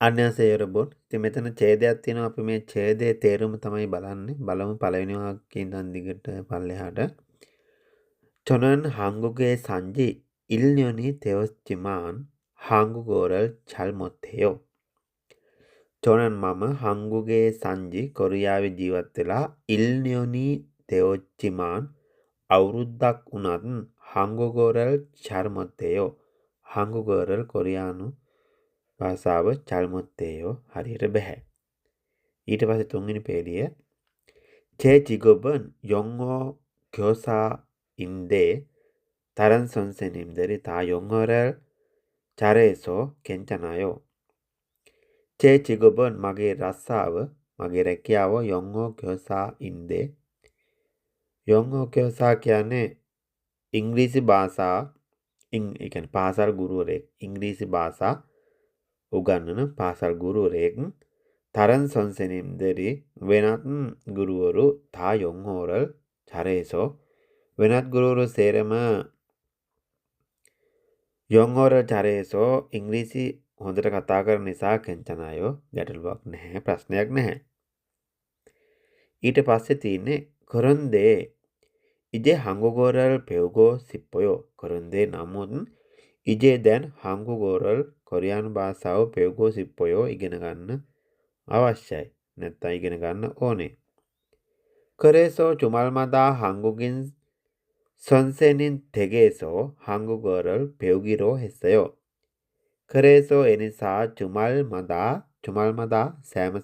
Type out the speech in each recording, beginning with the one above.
අන්‍යසේ යොරබොන්. ඉතින් මෙතන ඡේදයක් තියෙනවා. අපි මේ ඡේදයේ තේරුම තමයි බලන්නේ. බලමු පළවෙනි වාක්‍යයෙන් ඉඳන් දිගට පල්ලෙහාට. 저는 한국에 산지 1년이 되었지만 한국어를 잘 못해요. 저는 මම 한국에 산지 කොරියාවේ ජීවත් වෙලා 1년이 되었지만 අවුරුද්දක් වුණත් 한국어를 잘 못해요. 한국어를 කොරියානු භාෂාව 잘 못해요. හරියට බෑ. ඊට පස්සේ තුන්වෙනි පේළිය 제 직업은 영어 교사인데 다른 선생님들이 다 영어를 잘해서 괜찮아요. 제 직업은 මගේ රස්සාව මගේ රැකියාව 영어 교사인데 영어 교사 කියන්නේ ඉංග්‍රීසි භාෂා ඒ කියන්නේ පාසල් ගුරුවරයෙක් ඉංග්‍රීසි භාෂා උගන්වන පාසල් ගුරුවරයෙක් 다른 선생님들이 වෙනත් ගුරුවරු 다 영어를 잘해서 වෙනත් ගුරුවරු සේරම 영어를 잘해서 ඉංග්‍රීසි හොඳට කතා කරන නිසා 괜찮아요. ගැටලුවක් නැහැ ප්‍රශ්නයක් නැහැ. ඊට පස්සේ තියෙන්නේ 그런데 이제 한국어를 배우고 싶어요. 그런데 නමුත් 이제 දැන් 한국어를 කොරියානු භාෂාව 배우고 싶어요. ඉගෙන ගන්න අවශ්‍යයි. නැත්නම් ඉගෙන ගන්න ඕනේ. 그래서 주말마다 한국인 선생님 댁에서 한국어를 배우기로 했어요. 그래서 에니사 주말마다 සෑම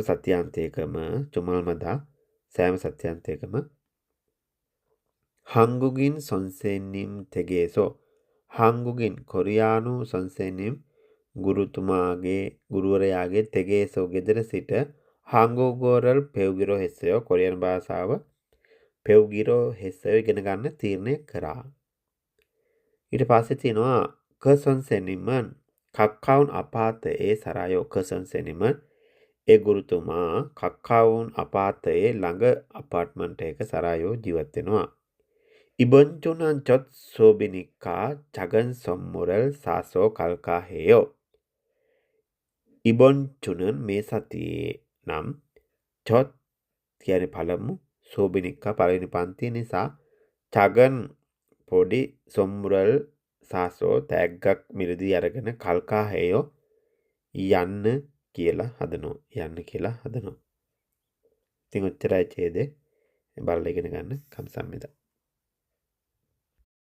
සතියන්තයකම 주말마다 සෑම සතියන්තයකම 한국인 선생님 댁에서 한국인 කොරියානු 선생님 ගුරුවරයාගේ 댁에서 ගෙදර සිට 한국어를 배우기로 했어요. කොරියානු භාෂාව 배우기로 했어요. ඉගෙන ගන්න තීරණය කරා. ඊට පස්සේ තියෙනවා 그 선생님은 가까운 아파트에 살아요. 그 선생님은 ඒ ගුරුතුමා 가까운 아파트에 ළඟ අපාර්ට්මන්ට් එකක 살아요. ජීවත් වෙනවා. 이번 주는 첫 수업이니까 작은 선물을 사서 갈까 해요. 이번 주는 මේ සතියේ නම් 첫 කියන්නේ පළමු 수업이니까 පළවෙනි පන්තිය නිසා 작은 පොඩි 선물을 사서 තෑග්ගක් මිලදී අරගෙන 갈까 해요. යන්න කියලා හදනවා. ඉතින් ඔච්චරයි ඡේදේ. බලලා ඉගෙන ගන්න. කම්සම්මිත.